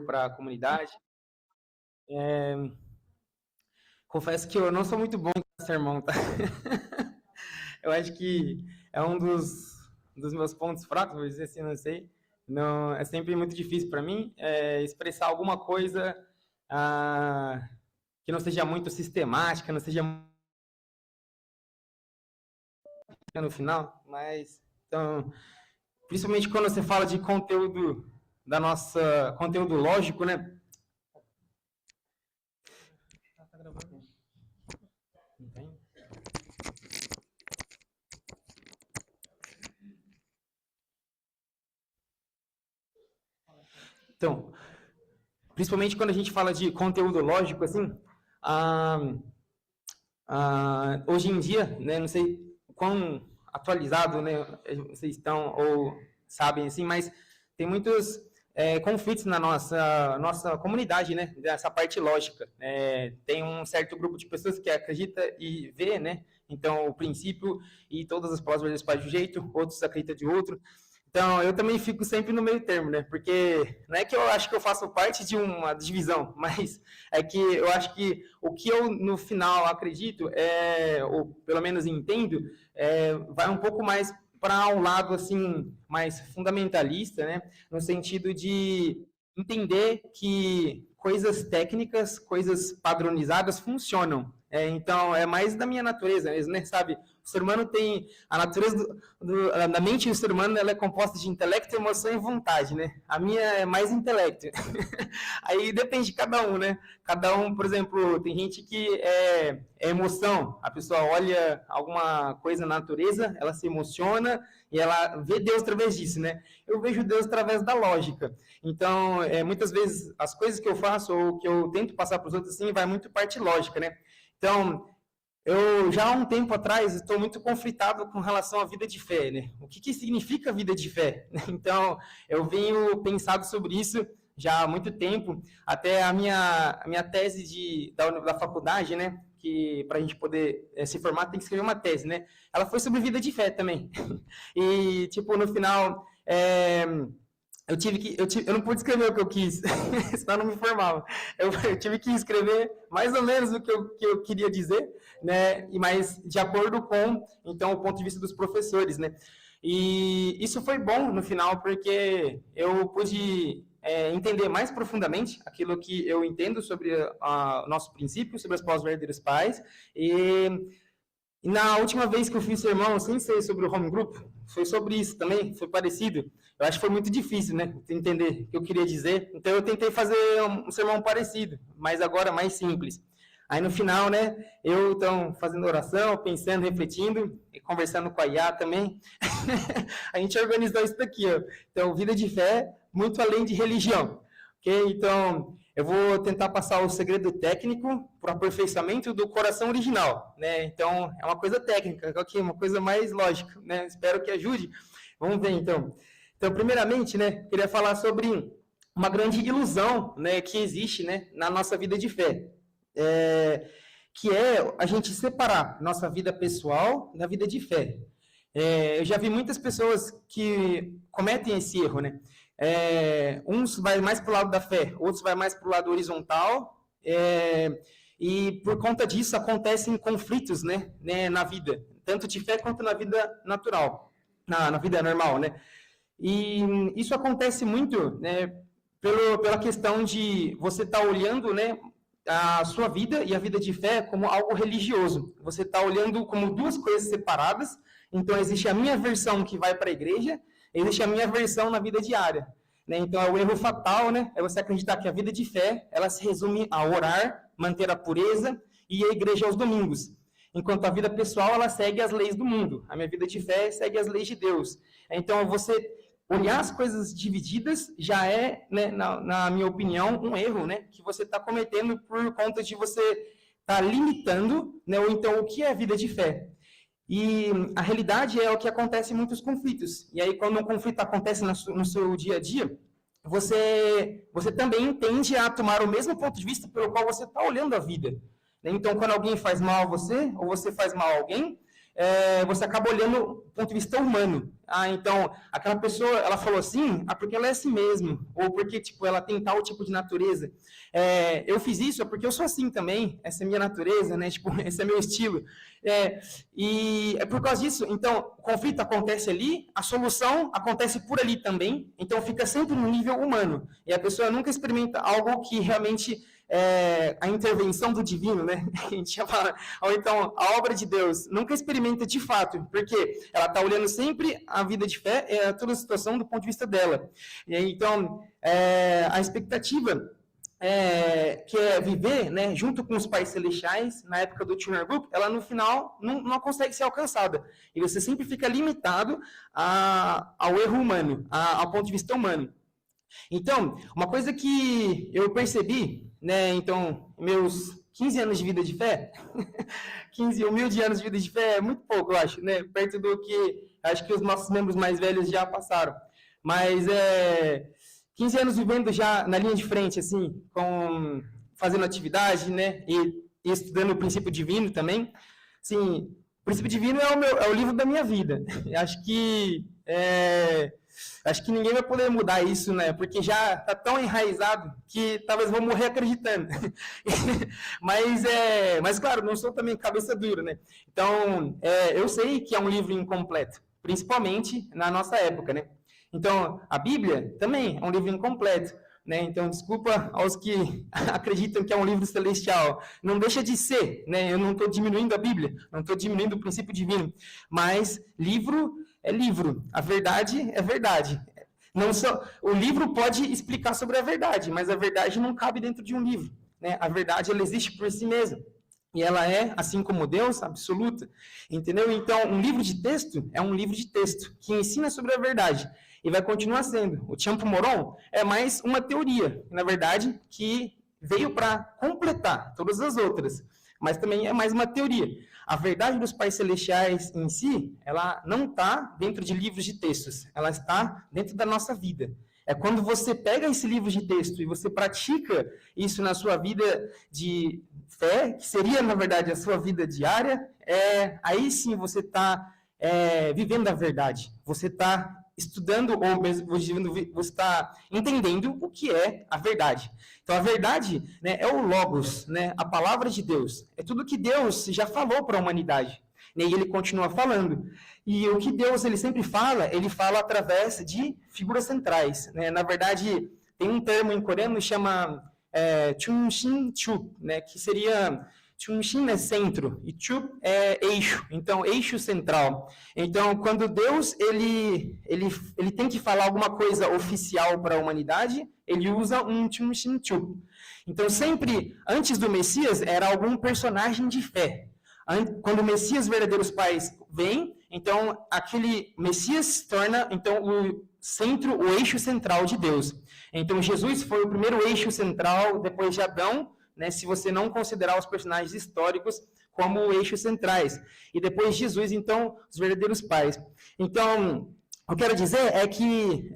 louvor para a comunidade. Confesso que eu não sou muito bom em sermão, tá? Eu acho que é um dos meus pontos fracos, vou dizer assim, não sei. Não, é sempre muito difícil para mim expressar alguma coisa que não seja muito sistemática, não seja no final, mas então, principalmente quando você fala de conteúdo da nossa conteúdo lógico, né? Tá gravando? Então, principalmente quando a gente fala de conteúdo lógico, assim, hoje em dia, né, não sei quão atualizado, né, vocês estão ou sabem, assim, mas tem muitos conflitos na nossa comunidade, né, dessa parte lógica. Tem um certo grupo de pessoas que acredita e vê, né, então o princípio e todas as palavras de um jeito, outros acreditam de outro. Então, eu também fico sempre no meio termo, né? Porque não é que eu acho que eu faço parte de uma divisão, mas é que eu acho que o que eu, no final, acredito, ou pelo menos entendo, vai um pouco mais para um lado, assim, mais fundamentalista, né? No sentido de entender que coisas técnicas, coisas padronizadas funcionam. Então, é mais da minha natureza mesmo, né? Sabe? O ser humano tem a natureza da mente do ser humano, ela é composta de intelecto, emoção e vontade, né? A minha é mais intelecto. Aí depende de cada um, né? Cada um, por exemplo, tem gente que é emoção. A pessoa olha alguma coisa na natureza, ela se emociona e ela vê Deus através disso, né? Eu vejo Deus através da lógica. Então, muitas vezes, as coisas que eu faço ou que eu tento passar para os outros, assim, vai muito parte lógica, né? Então, eu já há um tempo atrás estou muito conflitado com relação à vida de fé, né? O que significa vida de fé? Então, eu venho pensado sobre isso já há muito tempo, até a minha tese da faculdade, né? Que para a gente poder se formar tem que escrever uma tese, né? Ela foi sobre vida de fé também. E, tipo, no final, eu não pude escrever o que eu quis, senão eu não me formava. Eu tive que escrever mais ou menos o que eu queria dizer, né? Mas de acordo com, então, o ponto de vista dos professores, né? E isso foi bom no final, porque eu pude entender mais profundamente aquilo que eu entendo sobre o nosso princípio, sobre as palavras verdadeiros pais, e na última vez que eu fiz sermão, sem ser sobre o home group, foi sobre isso também, foi parecido. Eu acho que foi muito difícil, né, entender o que eu queria dizer. Então eu tentei fazer um sermão parecido, mas agora mais simples. Aí no final, né, eu então fazendo oração, pensando, refletindo e conversando com a IA também, a gente organizou isso daqui, ó. Então, vida de fé, muito além de religião. Ok? Então, eu vou tentar passar o segredo técnico para o aperfeiçoamento do coração original, né? Então, é uma coisa técnica, ok? Uma coisa mais lógica, né? Espero que ajude. Vamos ver, então. Então, primeiramente, né, queria falar sobre uma grande ilusão, né, que existe, né, na nossa vida de fé, que é a gente separar nossa vida pessoal da vida de fé. Eu já vi muitas pessoas que cometem esse erro, né? Uns vai mais para o lado da fé, outros vai mais para o lado horizontal, e por conta disso acontecem conflitos, né, na vida, tanto de fé quanto na vida natural, na vida normal, né? E isso acontece muito, né, pela questão de você estar olhando, né, a sua vida e a vida de fé como algo religioso. Você está olhando como duas coisas separadas. Então, existe a minha versão que vai para a igreja, existe a minha versão na vida diária. Né? Então, é o erro fatal, né? É você acreditar que a vida de fé, ela se resume a orar, manter a pureza e a igreja aos domingos. Enquanto a vida pessoal, ela segue as leis do mundo. A minha vida de fé segue as leis de Deus. Então, você olhar as coisas divididas já é, né, na minha opinião, um erro, né? Que você está cometendo por conta de você estar limitando, né? Ou então, o que é a vida de fé? E a realidade é o que acontece em muitos conflitos. E aí, quando um conflito acontece no seu dia a dia, você também tende a tomar o mesmo ponto de vista pelo qual você está olhando a vida. Então, quando alguém faz mal a você, ou você faz mal a alguém, você acaba olhando do ponto de vista humano. Então, aquela pessoa, ela falou assim, porque ela é assim mesmo, ou porque, tipo, ela tem tal tipo de natureza. Eu fiz isso porque eu sou assim também, essa é a minha natureza, né? Tipo, esse é meu estilo. E é por causa disso, então, o conflito acontece ali, a solução acontece por ali também, então fica sempre no nível humano. E a pessoa nunca experimenta algo que realmente a intervenção do divino, né? A gente chama, ou então a obra de Deus, nunca experimenta de fato, porque ela está olhando sempre a vida de fé, toda a situação do ponto de vista dela. E aí, então, a expectativa que é viver, né, junto com os pais celestiais, na época do Turner Group, ela no final não consegue ser alcançada. E você sempre fica limitado ao erro humano, ao ponto de vista humano. Então, uma coisa que eu percebi, né, então, meus 15 anos de vida de fé, 15 humildes anos de vida de fé é muito pouco, eu acho, né, perto do que acho que os nossos membros mais velhos já passaram. Mas 15 anos vivendo já na linha de frente, assim, fazendo atividade, né, e estudando o princípio divino também. Assim, o princípio divino é o livro da minha vida. Acho que ninguém vai poder mudar isso, né? Porque já está tão enraizado que talvez vou morrer acreditando. Mas, claro, não sou também cabeça dura, né? Então, eu sei que é um livro incompleto, principalmente na nossa época, né? Então, a Bíblia também é um livro incompleto, né? Então, desculpa aos que acreditam que é um livro celestial. Não deixa de ser, né? Eu não estou diminuindo a Bíblia, não estou diminuindo o princípio divino, mas livro é livro, a verdade é verdade. O livro pode explicar sobre a verdade, mas a verdade não cabe dentro de um livro, né? A verdade, ela existe por si mesma. E ela é, assim como Deus, absoluta. Entendeu? Então, um livro de texto é um livro de texto que ensina sobre a verdade. E vai continuar sendo. O Tiempo Moron é mais uma teoria, na verdade, que veio para completar todas as outras. Mas também é mais uma teoria. A verdade dos pais celestiais em si, ela não está dentro de livros de textos. Ela está dentro da nossa vida. É quando você pega esse livro de texto e você pratica isso na sua vida de fé, que seria, na verdade, a sua vida diária, aí sim você está vivendo a verdade. Você está estudando, ou mesmo você está entendendo o que é a verdade. Então, a verdade, né, é o Logos, né, a palavra de Deus. É tudo que Deus já falou para a humanidade. E ele continua falando. E o que Deus ele sempre fala, ele fala através de figuras centrais. Né? Na verdade, tem um termo em coreano que chama Chumshin Chu, né, que seria... Chumshin é centro e Chu é eixo, então eixo central. Então, quando Deus ele tem que falar alguma coisa oficial para a humanidade, ele usa um Chumshin Chu. Então, sempre antes do Messias era algum personagem de fé. Quando o Messias, verdadeiros pais, vem, então aquele Messias se torna então o centro, o eixo central de Deus. Então, Jesus foi o primeiro eixo central depois de Adão, né, se você não considerar os personagens históricos como eixos centrais. E depois de Jesus, então, os verdadeiros pais. Então, o que eu quero dizer é que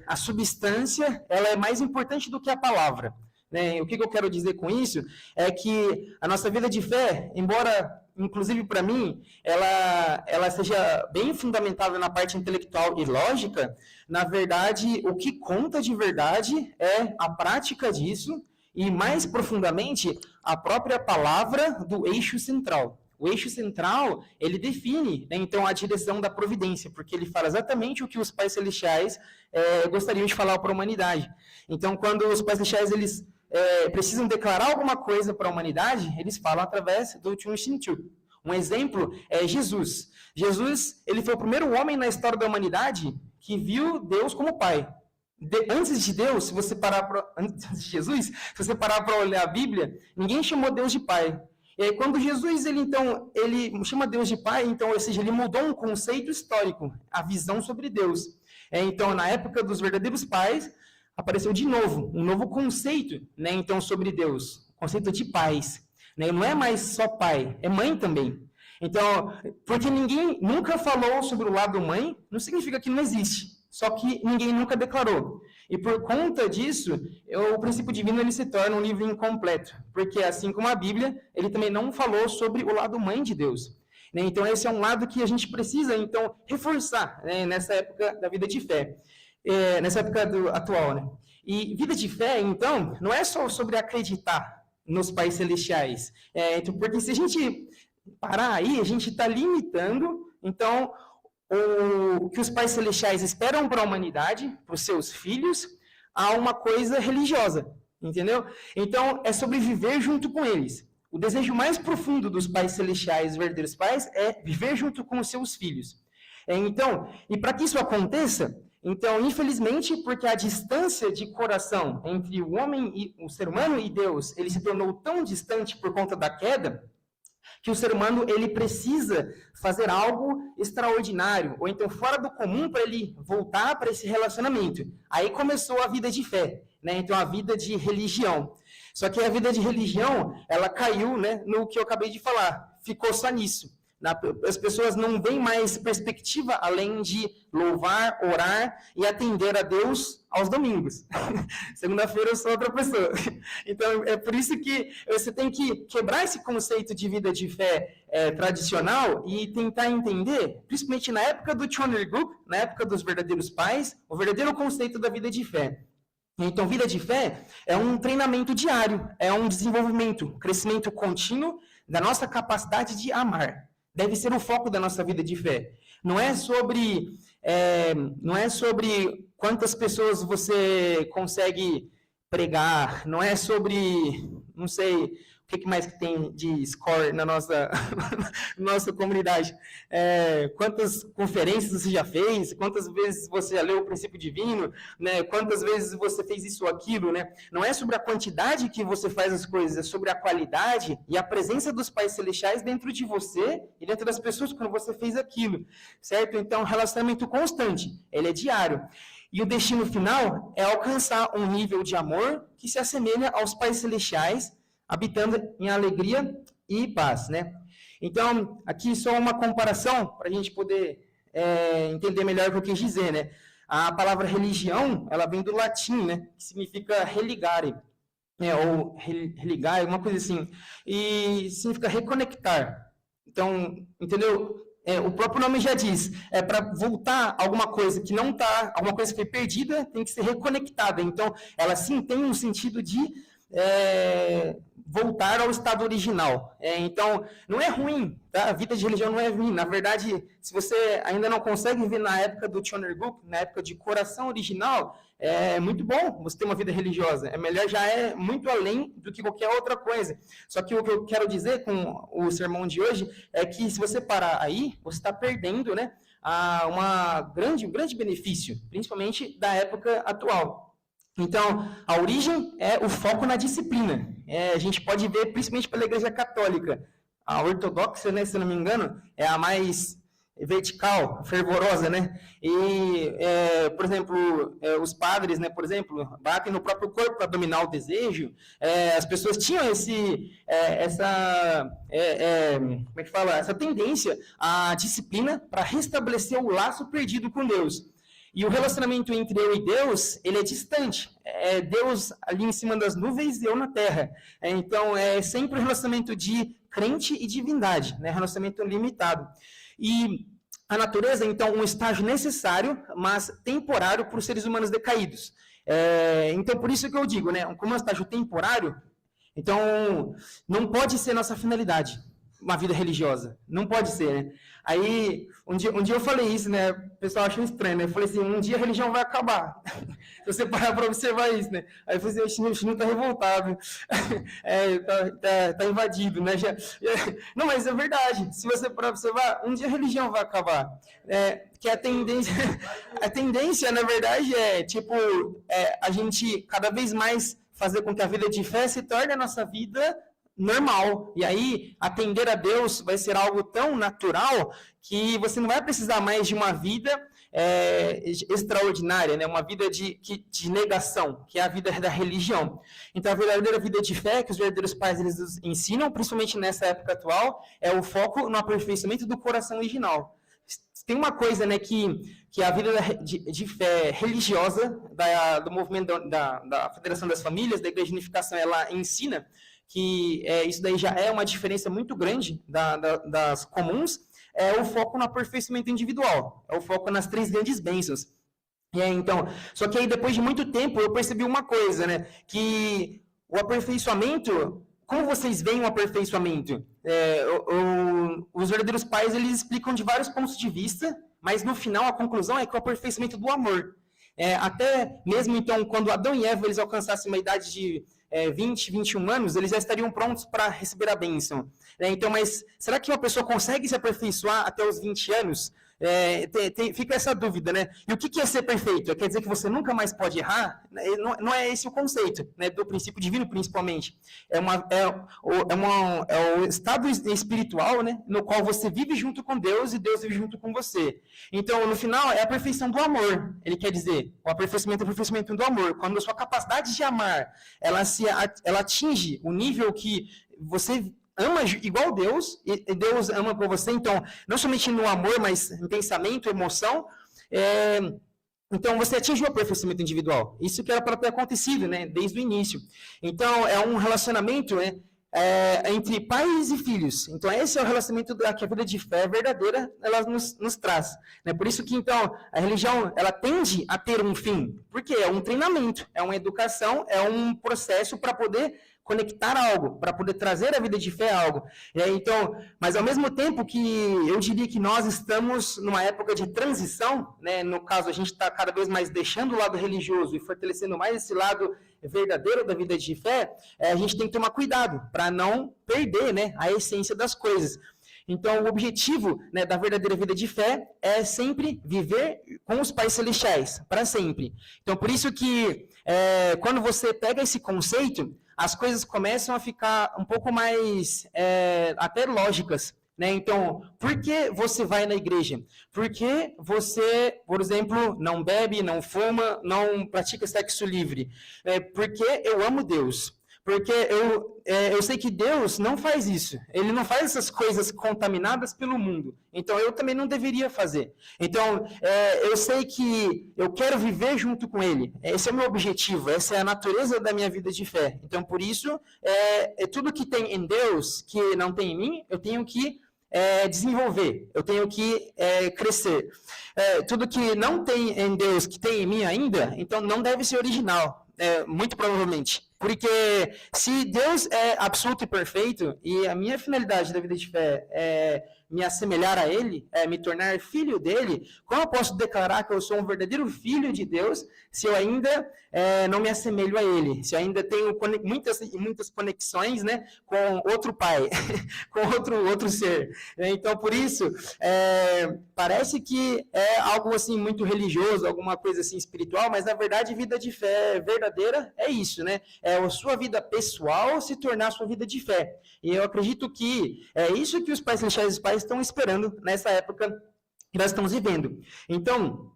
a substância ela é mais importante do que a palavra. Né? O que eu quero dizer com isso é que a nossa vida de fé, embora, inclusive para mim, ela seja bem fundamentada na parte intelectual e lógica, na verdade, o que conta de verdade é a prática disso, e, mais profundamente, a própria palavra do eixo central. O eixo central, ele define, né, então, a direção da providência, porque ele fala exatamente o que os pais celestiais gostariam de falar para a humanidade. Então, quando os pais celestiais eles, precisam declarar alguma coisa para a humanidade, eles falam através do Chumshin Chu. Um exemplo é Jesus. Jesus ele foi o primeiro homem na história da humanidade que viu Deus como Pai. Antes de Deus, antes de Jesus, se você parar para olhar a Bíblia, ninguém chamou Deus de Pai. E aí, quando Jesus ele chama Deus de Pai, então, ou seja, ele mudou um conceito histórico, a visão sobre Deus. Então, na época dos verdadeiros pais, apareceu de novo um novo conceito, né? Então, sobre Deus, o conceito de pais. Né? Não é mais só pai, é mãe também. Então, porque ninguém nunca falou sobre o lado mãe, não significa que não existe. Só que ninguém nunca declarou. E por conta disso, o princípio divino ele se torna um livro incompleto. Porque assim como a Bíblia, ele também não falou sobre o lado mãe de Deus. né? Então, esse é um lado que a gente precisa, então, reforçar, né, nessa época da vida de fé, nessa época atual, né? E vida de fé, então, não é só sobre acreditar nos pais celestiais, então, porque se a gente parar aí, a gente está limitando, então, o que os pais celestiais esperam para a humanidade, para os seus filhos, a uma coisa religiosa, entendeu? Então, é sobreviver junto com eles. O desejo mais profundo dos pais celestiais, os verdadeiros pais, é viver junto com os seus filhos. Então, e para que isso aconteça, então, infelizmente, porque a distância de coração entre o homem e o ser humano e Deus, ele se tornou tão distante por conta da queda, que o ser humano ele precisa fazer algo extraordinário, ou então fora do comum para ele voltar para esse relacionamento. Aí começou a vida de fé, né? Então a vida de religião. Só que a vida de religião, ela caiu, né, no que eu acabei de falar, ficou só nisso. As pessoas não veem mais perspectiva além de louvar, orar e atender a Deus aos domingos. Segunda-feira eu sou outra pessoa. Então, é por isso que você tem que quebrar esse conceito de vida de fé tradicional e tentar entender, principalmente na época do Choner Group, na época dos verdadeiros pais, o verdadeiro conceito da vida de fé. Então, vida de fé é um treinamento diário, é um desenvolvimento, crescimento contínuo da nossa capacidade de amar. Deve ser o foco da nossa vida de fé. Não é sobre quantas pessoas você consegue pregar, não é sobre, não sei, o que mais que tem de score na nossa comunidade. Quantas conferências você já fez, quantas vezes você já leu o princípio divino, né? Quantas vezes você fez isso ou aquilo, né? Não é sobre a quantidade que você faz as coisas, é sobre a qualidade e a presença dos pais celestiais dentro de você e dentro das pessoas quando você fez aquilo, certo? Então, relacionamento constante, ele é diário. E o destino final é alcançar um nível de amor que se assemelha aos pais celestiais, habitando em alegria e paz, né? Então, aqui só uma comparação para a gente poder entender melhor o que eu quis dizer, né? A palavra religião, ela vem do latim, né? Que significa religare, ou religar, alguma coisa assim. E significa reconectar. Então, entendeu? O próprio nome já diz, é para voltar alguma coisa que não está, alguma coisa que foi perdida, tem que ser reconectada. Então, ela sim tem um sentido de voltar ao estado original. Então, não é ruim, tá? A vida de religião não é ruim. Na verdade, se você ainda não consegue viver na época do Choner Group, na época de coração original, é muito bom você ter uma vida religiosa. É melhor, já é muito além do que qualquer outra coisa. Só que o que eu quero dizer com o sermão de hoje é que se você parar aí, você está perdendo, né, um grande benefício, principalmente da época atual. Então, a origem é o foco na disciplina. A gente pode ver, principalmente pela Igreja Católica. A ortodoxa, né, se não me engano, é a mais vertical, fervorosa, né? E, por exemplo, os padres, né, por exemplo, batem no próprio corpo para dominar o desejo. As pessoas tinham essa tendência à disciplina para restabelecer o laço perdido com Deus. E o relacionamento entre eu e Deus, ele é distante. É Deus ali em cima das nuvens e eu na terra. Então, é sempre um relacionamento de crente e divindade, né? Relacionamento limitado. E a natureza, então, um estágio necessário, mas temporário para os seres humanos decaídos. Então, por isso que eu digo, né? Como é um estágio temporário, então, não pode ser nossa finalidade uma vida religiosa. Não pode ser, né? Aí, um dia eu falei isso, né? O pessoal achou estranho, né? Eu falei assim, um dia a religião vai acabar. Se você parar para observar isso, né? Aí eu falei assim, o Chino está revoltado. Tá invadido, né? Não, mas é verdade. Se você parar para observar, um dia a religião vai acabar. Que a tendência, na verdade, a gente cada vez mais fazer com que a vida de fé se torne a nossa vida normal. E aí, atender a Deus vai ser algo tão natural que você não vai precisar mais de uma vida extraordinária, né? Uma vida de negação, que é a vida da religião. Então, a verdadeira vida de fé que os verdadeiros pais eles nos ensinam, principalmente nessa época atual, é o foco no aperfeiçoamento do coração original. Tem uma coisa, né, que a vida de fé religiosa do movimento da Federação das Famílias, da Igreja de Unificação, ela ensina, isso daí já é uma diferença muito grande das comuns, é o foco no aperfeiçoamento individual, é o foco nas 3 grandes bênçãos. Então, só que aí depois de muito tempo eu percebi uma coisa, né? Que o aperfeiçoamento, como vocês veem o aperfeiçoamento? Os verdadeiros pais, eles explicam de vários pontos de vista, mas no final a conclusão é que o aperfeiçoamento do amor. Até mesmo então, quando Adão e Eva eles alcançassem uma idade de 20, 21 anos, eles já estariam prontos para receber a bênção. Então, mas será que uma pessoa consegue se aperfeiçoar até os 20 anos? Fica essa dúvida, né? E o que é ser perfeito? Quer dizer que você nunca mais pode errar? Não é esse o conceito, né? Do princípio divino, principalmente. É o estado espiritual, né? No qual você vive junto com Deus e Deus vive junto com você. Então, no final, é a perfeição do amor. Ele quer dizer, o aperfeiçoamento é o aperfeiçoamento do amor. Quando a sua capacidade de amar, ela atinge o nível que você ama igual Deus, e Deus ama por você, então, não somente no amor, mas em pensamento, emoção, então você atinge o aperfeiçoamento individual. Isso que era para ter acontecido, né, desde o início. Então, é um relacionamento, né, entre pais e filhos. Então, esse é o relacionamento que a vida de fé verdadeira ela nos traz. Né? Por isso que, então, a religião ela tende a ter um fim. Porque é um treinamento, é uma educação, é um processo para poder conectar algo, para poder trazer a vida de fé a algo. Então, mas ao mesmo tempo que eu diria que nós estamos numa época de transição, né? No caso, a gente está cada vez mais deixando o lado religioso e fortalecendo mais esse lado verdadeiro da vida de fé, a gente tem que tomar cuidado para não perder, né, a essência das coisas. Então, o objetivo, né, da verdadeira vida de fé é sempre viver com os pais celestiais, para sempre. Então, por isso que quando você pega esse conceito, as coisas começam a ficar um pouco mais até lógicas. Né? Então, por que você vai na igreja? Por que você, por exemplo, não bebe, não fuma, não pratica sexo livre? Porque eu amo Deus. Porque eu sei que Deus não faz isso. Ele não faz essas coisas contaminadas pelo mundo. Então, eu também não deveria fazer. Então, eu sei que eu quero viver junto com Ele. Esse é o meu objetivo. Essa é a natureza da minha vida de fé. Então, por isso, tudo que tem em Deus, que não tem em mim, eu tenho que desenvolver. Eu tenho que crescer. Tudo que não tem em Deus, que tem em mim ainda, então não deve ser original. Muito provavelmente. Porque se Deus é absoluto e perfeito, e a minha finalidade da vida de fé é me assemelhar a Ele, me tornar filho dEle, como eu posso declarar que eu sou um verdadeiro filho de Deus se eu ainda não me assemelho a Ele? Se eu ainda tenho muitas conexões, né, com outro pai, com outro ser. Então, por isso, parece que é algo assim muito religioso, alguma coisa assim espiritual, mas na verdade vida de fé verdadeira é isso, né? É a sua vida pessoal se tornar a sua vida de fé. E eu acredito que é isso que os pais celestiais e os pais estão esperando nessa época que nós estamos vivendo. Então,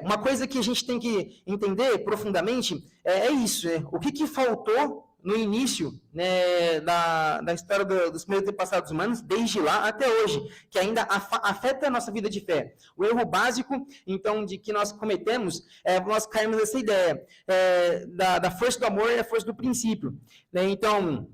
uma coisa que a gente tem que entender profundamente é isso. O que faltou no início, né, da história dos primeiros antepassados humanos, desde lá até hoje, que ainda afeta a nossa vida de fé. O erro básico, então, de que nós cometemos, nós caímos nessa ideia da força do amor e a força do princípio. Né? Então,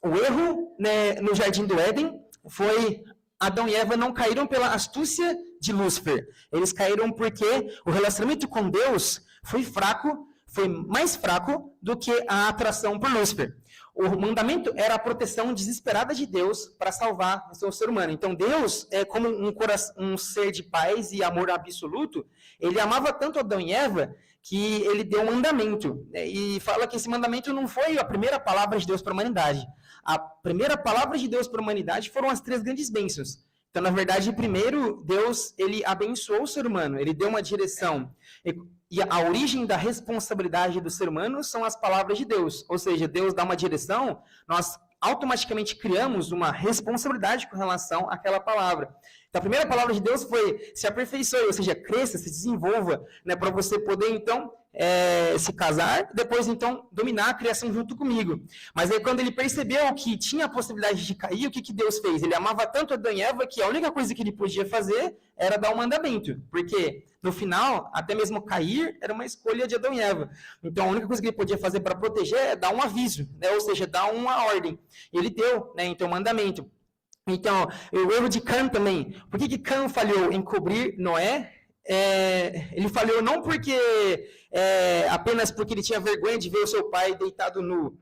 o erro, né, no Jardim do Éden foi Adão e Eva não caíram pela astúcia de Lúcifer. Eles caíram porque o relacionamento com Deus foi fraco, foi mais fraco do que a atração por Lúcifer. O mandamento era a proteção desesperada de Deus para salvar o seu ser humano. Então, Deus, como um ser de paz e amor absoluto, ele amava tanto Adão e Eva que ele deu um mandamento. E fala que esse mandamento não foi a primeira palavra de Deus para a humanidade. A primeira palavra de Deus para a humanidade foram as 3 grandes bênçãos. Então, na verdade, primeiro, Deus ele abençoou o ser humano, ele deu uma direção. E a origem da responsabilidade do ser humano são as palavras de Deus. Ou seja, Deus dá uma direção, nós automaticamente criamos uma responsabilidade com relação àquela palavra. Então, a primeira palavra de Deus foi se aperfeiçoe, ou seja, cresça, se desenvolva, né, para você poder, então, se casar, depois, então, dominar a criação junto comigo. Mas aí, quando ele percebeu que tinha a possibilidade de cair, o que Deus fez? Ele amava tanto Adão e Eva que a única coisa que ele podia fazer era dar um mandamento, porque, no final, até mesmo cair era uma escolha de Adão e Eva. Então, a única coisa que ele podia fazer para proteger é dar um aviso, né, ou seja, dar uma ordem. E ele deu, né, então, o mandamento. Então, o erro de Cã também. Por que Cã falhou em cobrir Noé? Ele falhou não porque apenas porque ele tinha vergonha de ver o seu pai deitado nu,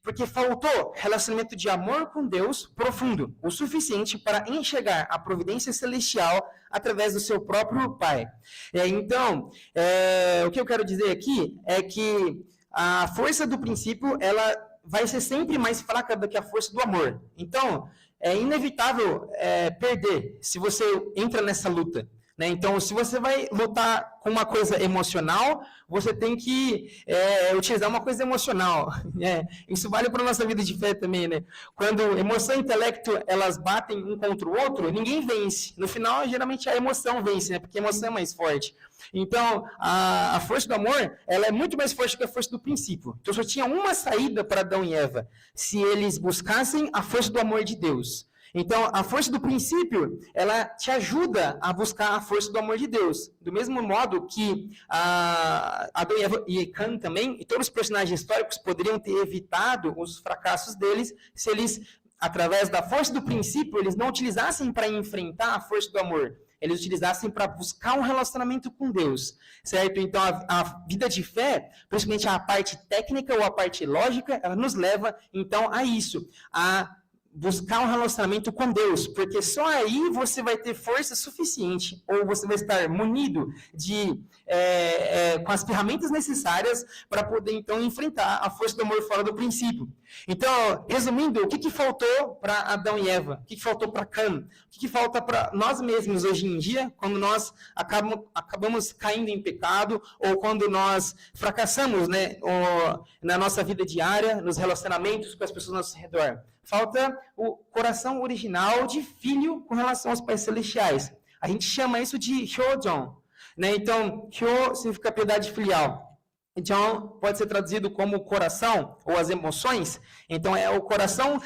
porque faltou relacionamento de amor com Deus profundo, o suficiente para enxergar a providência celestial através do seu próprio pai. Então, o que eu quero dizer aqui é que a força do princípio ela vai ser sempre mais fraca do que a força do amor. Então, é inevitável perder se você entra nessa luta. Né? Então, se você vai lutar com uma coisa emocional, você tem que utilizar uma coisa emocional. Isso vale para a nossa vida de fé também. Né? Quando emoção e intelecto elas batem um contra o outro, ninguém vence. No final, geralmente a emoção vence, né? Porque a emoção é mais forte. Então, a força do amor ela é muito mais forte que a força do princípio. Então, só tinha uma saída para Adão e Eva, se eles buscassem a força do amor de Deus. Então, a força do princípio, ela te ajuda a buscar a força do amor de Deus. Do mesmo modo que Adão e Eva e Cã também, e todos os personagens históricos poderiam ter evitado os fracassos deles se eles, através da força do princípio, eles não utilizassem para enfrentar a força do amor. Eles utilizassem para buscar um relacionamento com Deus, certo? Então, a vida de fé, principalmente a parte técnica ou a parte lógica, ela nos leva, então, a isso, a buscar um relacionamento com Deus, porque só aí você vai ter força suficiente, ou você vai estar munido com as ferramentas necessárias para poder, então, enfrentar a força do amor fora do princípio. Então, resumindo, o que faltou para Adão e Eva? O que faltou para Cã? O que falta para nós mesmos hoje em dia, quando nós acabamos caindo em pecado, ou quando nós fracassamos, né, na nossa vida diária, nos relacionamentos com as pessoas ao nosso redor? Falta o coração original de filho com relação aos pais celestiais. A gente chama isso de Hyojon. Né? Então, Hyo significa piedade filial. Então, pode ser traduzido como coração ou as emoções. Então, é o coração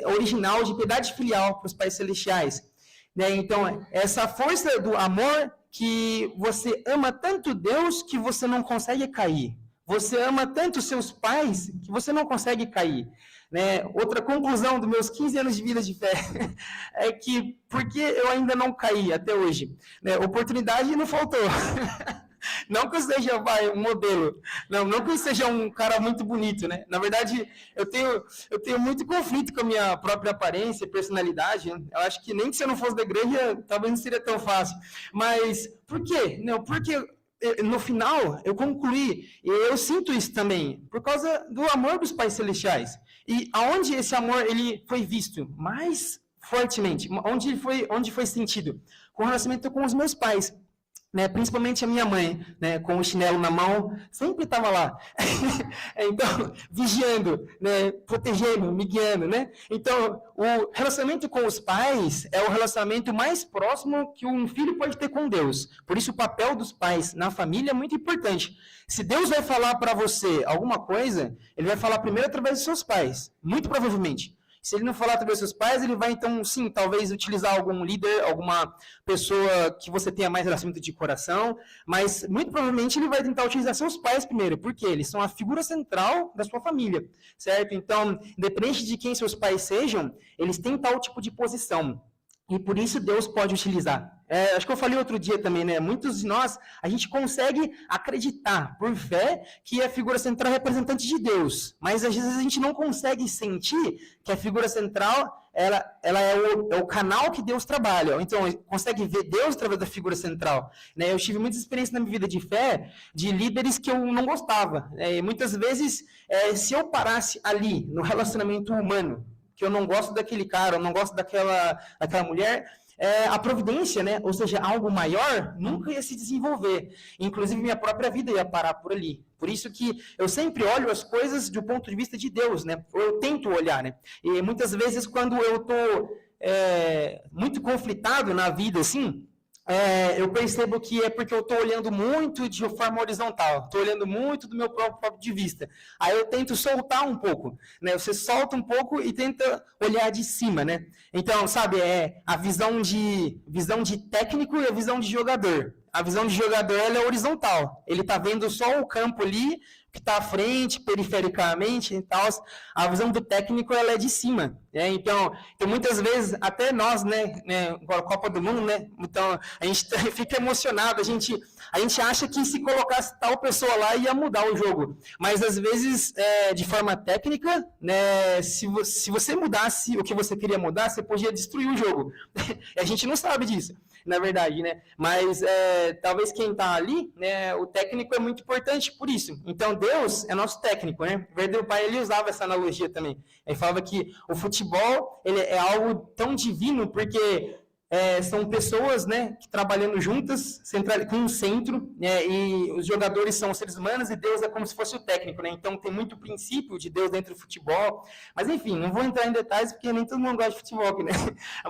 original de piedade filial para os pais celestiais. Né? Então, essa força do amor que você ama tanto Deus que você não consegue cair. Você ama tanto seus pais que você não consegue cair. Né? Outra conclusão dos meus 15 anos de vida de fé é que, porque eu ainda não caí até hoje? Né? Oportunidade não faltou. Não que eu seja um modelo, não que eu seja um cara muito bonito, né? Na verdade, eu tenho muito conflito com a minha própria aparência e personalidade. Né? Eu acho que nem que se eu não fosse da igreja, talvez não seria tão fácil. Mas, por quê? Não, porque no final, eu concluí, e eu sinto isso também, por causa do amor dos pais celestiais. E aonde esse amor ele foi visto mais fortemente, onde foi sentido? Com o relacionamento com os meus pais. Né, principalmente a minha mãe, né, com o chinelo na mão, sempre estava lá. Então, vigiando, né, protegendo, me guiando. Né? Então, o relacionamento com os pais é o relacionamento mais próximo que um filho pode ter com Deus. Por isso, o papel dos pais na família é muito importante. Se Deus vai falar para você alguma coisa, ele vai falar primeiro através dos seus pais, muito provavelmente. Se ele não falar através dos seus pais, ele vai, então, sim, talvez utilizar algum líder, alguma pessoa que você tenha mais relacionamento de coração, mas, muito provavelmente, ele vai tentar utilizar seus pais primeiro, porque eles são a figura central da sua família, certo? Então, independente de quem seus pais sejam, eles têm tal tipo de posição. E por isso Deus pode utilizar. Acho que eu falei outro dia também, né? Muitos de nós, a gente consegue acreditar por fé que a figura central é representante de Deus. Mas às vezes a gente não consegue sentir que a figura central ela é o canal que Deus trabalha. Então, consegue ver Deus através da figura central. Né? Eu tive muitas experiências na minha vida de fé de líderes que eu não gostava. E muitas vezes, se eu parasse ali, no relacionamento humano, que eu não gosto daquele cara, eu não gosto daquela mulher, a providência, né? Ou seja, algo maior, nunca ia se desenvolver. Inclusive, minha própria vida ia parar por ali. Por isso que eu sempre olho as coisas do ponto de vista de Deus, né? Ou eu tento olhar, né? E muitas vezes, quando eu estou muito conflitado na vida, assim, eu percebo que é porque eu estou olhando muito de forma horizontal, estou olhando muito do meu próprio ponto de vista. Aí eu tento soltar um pouco, né? Você solta um pouco e tenta olhar de cima, né? Então, sabe, a visão de técnico e a visão de jogador. A visão de jogador ela é horizontal. Ele está vendo só o campo ali, que está à frente, perifericamente e tal. A visão do técnico ela é de cima. Né? Então, muitas vezes, até nós, né, com a Copa do Mundo, né, então a gente fica emocionado, a gente acha que se colocasse tal pessoa lá ia mudar o jogo. Mas, às vezes, de forma técnica, né, se você mudasse o que você queria mudar, você podia destruir o jogo. A gente não sabe disso, na verdade, né? Mas talvez quem está ali, né, o técnico é muito importante por isso. Então, Deus é nosso técnico, né? O verdadeiro pai, ele usava essa analogia também. Ele falava que o futebol ele é algo tão divino porque são pessoas, né, que trabalhando juntas, com um centro, né, e os jogadores são seres humanos e Deus é como se fosse o técnico, né? Então tem muito princípio de Deus dentro do futebol. Mas enfim, não vou entrar em detalhes porque nem todo mundo gosta de futebol aqui, né?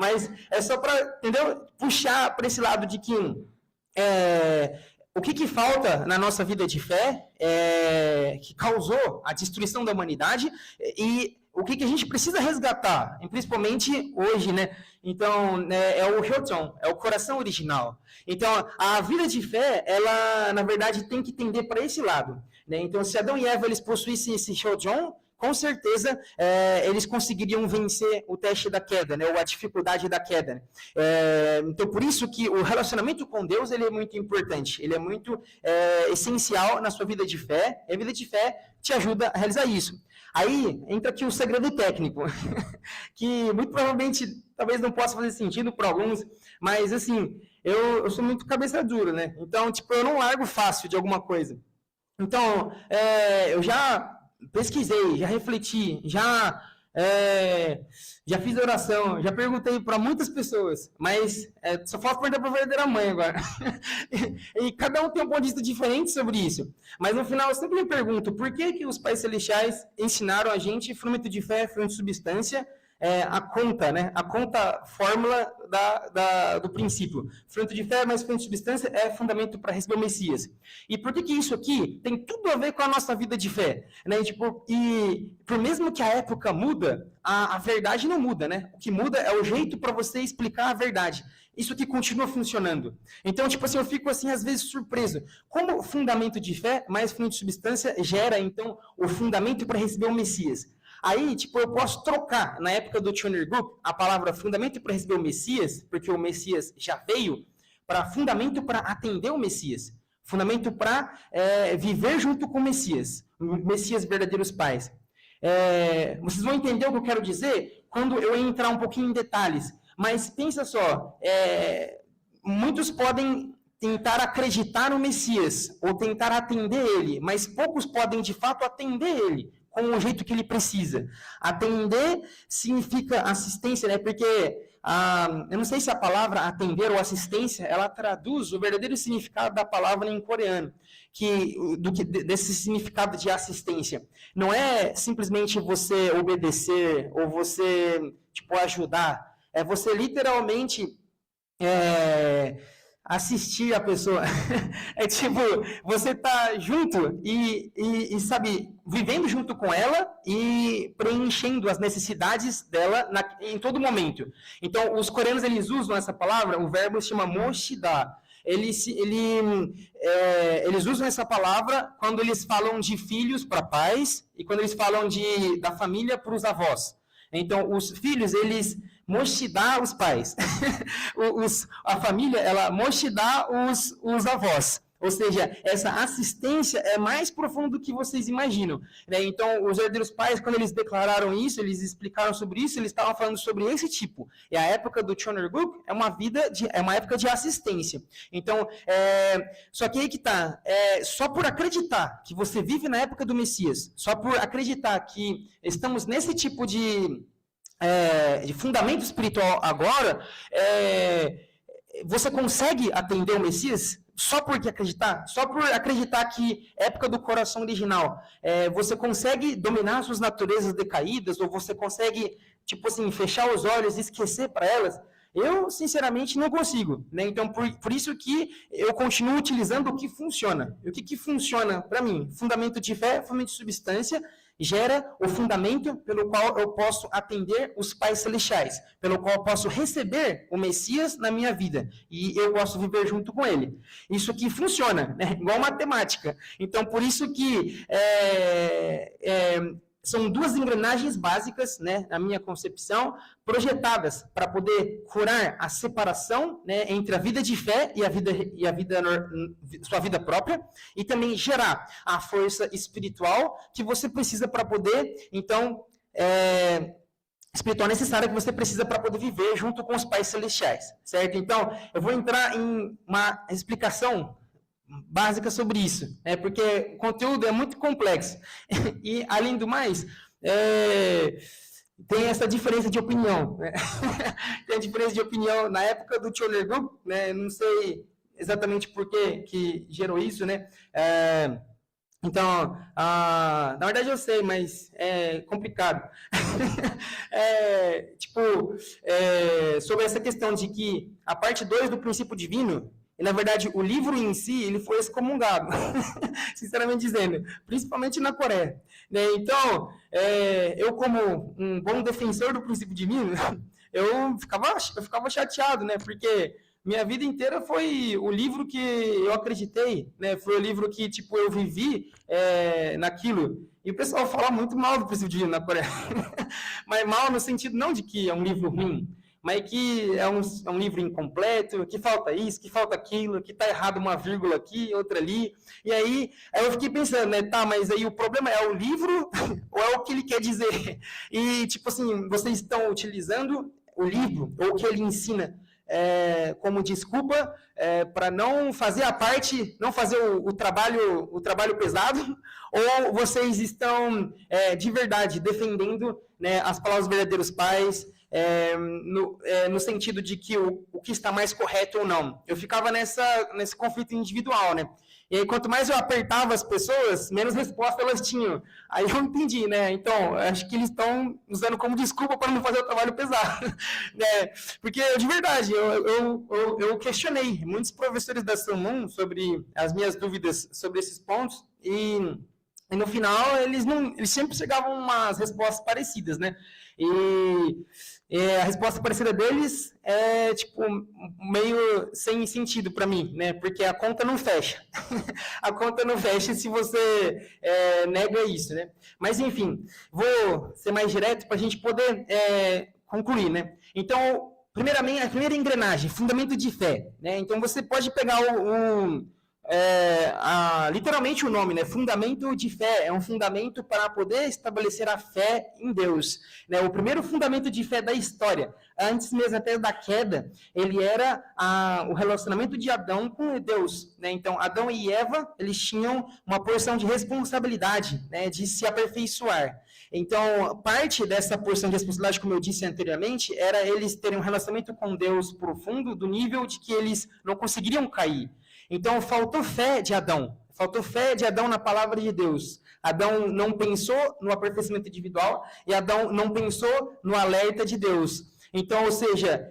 Mas é só para, entendeu? Puxar para esse lado de que o que falta na nossa vida de fé que causou a destruição da humanidade e o que a gente precisa resgatar, principalmente hoje, né? Então, é o Hyochon, é o coração original. Então, a vida de fé, ela, na verdade, tem que tender para esse lado. Né? Então, se Adão e Eva eles possuíssem esse Hyochon, com certeza eles conseguiriam vencer o teste da queda, né? Ou a dificuldade da queda. Então, por isso que o relacionamento com Deus ele é muito importante, ele é muito essencial na sua vida de fé, e a vida de fé te ajuda a realizar isso. Aí entra aqui o segredo técnico, que muito provavelmente talvez não possa fazer sentido para alguns, mas assim, eu sou muito cabeça dura, né? Então, tipo, eu não largo fácil de alguma coisa. Então, eu já pesquisei, já refleti, já fiz oração, já perguntei para muitas pessoas, mas só falta perguntar para a verdadeira mãe agora. E cada um tem um ponto de vista diferente sobre isso. Mas no final eu sempre me pergunto, por que os pais celestiais ensinaram a gente fundamento de fé, fundamento de substância, a conta, né? A conta fórmula do princípio. Fundamento de fé mais fundamento de substância é fundamento para receber o Messias. E por que isso aqui tem tudo a ver com a nossa vida de fé? Né? E por mesmo que a época muda, a verdade não muda, né? O que muda é o jeito para você explicar a verdade. Isso aqui continua funcionando. Então, tipo assim, eu fico assim, às vezes, surpreso. Como o fundamento de fé mais fundamento de substância gera, então, o fundamento para receber o Messias? Aí, tipo, eu posso trocar, na época do Tuner Group, a palavra fundamento para receber o Messias, porque o Messias já veio, para fundamento para atender o Messias. Fundamento para viver junto com o Messias. Messias verdadeiros pais. Vocês vão entender o que eu quero dizer quando eu entrar um pouquinho em detalhes. Mas pensa só, muitos podem tentar acreditar no Messias, ou tentar atender ele, mas poucos podem, de fato, atender ele com o jeito que ele precisa. Atender significa assistência, né? Porque eu não sei se a palavra atender ou assistência, ela traduz o verdadeiro significado da palavra em coreano, desse significado de assistência. Não é simplesmente você obedecer ou você, tipo, ajudar. É você literalmente assistir a pessoa. É tipo, você tá junto e, sabe, vivendo junto com ela e preenchendo as necessidades dela em todo momento. Então, os coreanos, eles usam essa palavra, o verbo se chama moshida. Eles usam essa palavra quando eles falam de filhos para pais e quando eles falam da família para os avós. Então, os filhos, eles moshidá os pais. A família, ela moshidá os avós. Ou seja, essa assistência é mais profunda do que vocês imaginam. Né? Então, os herdeiros pais, quando eles declararam isso, eles explicaram sobre isso, eles estavam falando sobre esse tipo. E a época do Choner Group é uma época de assistência. Então, só que aí que está, só por acreditar que você vive na época do Messias, só por acreditar que estamos nesse tipo de fundamento espiritual agora, você consegue atender o Messias? só por acreditar? Só por acreditar que época do coração original, você consegue dominar suas naturezas decaídas, ou você consegue, tipo assim, fechar os olhos e esquecer para elas? Eu, sinceramente, não consigo, né? Então, por isso que eu continuo utilizando o que funciona. E o que funciona para mim? Fundamento de fé, fundamento de substância, gera o fundamento pelo qual eu posso atender os pais celestiais, pelo qual eu posso receber o Messias na minha vida, e eu posso viver junto com ele. Isso aqui funciona, né? Igual matemática. Então, por isso que são duas engrenagens básicas, né, na minha concepção, projetadas para poder curar a separação, né, entre a vida de fé e sua vida própria, e também gerar a força espiritual que você precisa para poder, então, espiritual necessária que você precisa para poder viver junto com os pais celestiais, certo? Então, eu vou entrar em uma explicação básica sobre isso, porque o conteúdo é muito complexo. E, além do mais, tem essa diferença de opinião. Né? Tem a diferença de opinião na época do Tio Nergu, né? Não sei exatamente por que gerou isso, né? Então, na verdade eu sei, mas é complicado. Sobre essa questão de que a parte 2 do princípio divino, e, na verdade, o livro em si, ele foi excomungado, sinceramente dizendo, principalmente na Coreia. Né? Então, eu como um bom defensor do princípio divino, eu ficava chateado, né? Porque minha vida inteira foi o livro que eu acreditei, né? Foi o livro que, tipo, eu vivi naquilo. E o pessoal fala muito mal do princípio divino na Coreia. Mas mal no sentido não de que é um livro ruim, mas que é um livro incompleto, que falta isso, que falta aquilo, que está errado uma vírgula aqui, outra ali. E aí eu fiquei pensando, né, tá, mas aí o problema é o livro ou é o que ele quer dizer? E, tipo assim, vocês estão utilizando o livro, ou o que ele ensina, como desculpa para não fazer a parte, não fazer o trabalho pesado, ou vocês estão de verdade defendendo, né, as palavras dos verdadeiros pais, no sentido de que o que está mais correto ou não. Eu ficava nesse conflito individual, né? E aí, quanto mais eu apertava as pessoas, menos resposta elas tinham. Aí eu entendi, né? Então, acho que eles estão usando como desculpa para não fazer o trabalho pesado. Né? Porque, de verdade, eu questionei muitos professores da Samum sobre as minhas dúvidas sobre esses pontos, e no final, eles sempre chegavam a umas respostas parecidas, né? E a resposta parecida deles é, tipo, meio sem sentido para mim, né? Porque a conta não fecha. A conta não fecha se você nega isso, né? Mas, enfim, vou ser mais direto para a gente poder concluir, né? Então, primeiramente, a primeira engrenagem, fundamento de fé, né? Então, você pode pegar literalmente o nome, né? Fundamento de fé, é um fundamento para poder estabelecer a fé em Deus, né? O primeiro fundamento de fé da história, antes mesmo até da queda, ele era o relacionamento de Adão com Deus, né? Então, Adão e Eva, eles tinham uma porção de responsabilidade, né? De se aperfeiçoar. Então, parte dessa porção de responsabilidade, como eu disse anteriormente, era eles terem um relacionamento com Deus profundo, do nível de que eles não conseguiriam cair. Então, faltou fé de Adão. Faltou fé de Adão na palavra de Deus. Adão não pensou no aperfeiçoamento individual e Adão não pensou no alerta de Deus. Então, ou seja,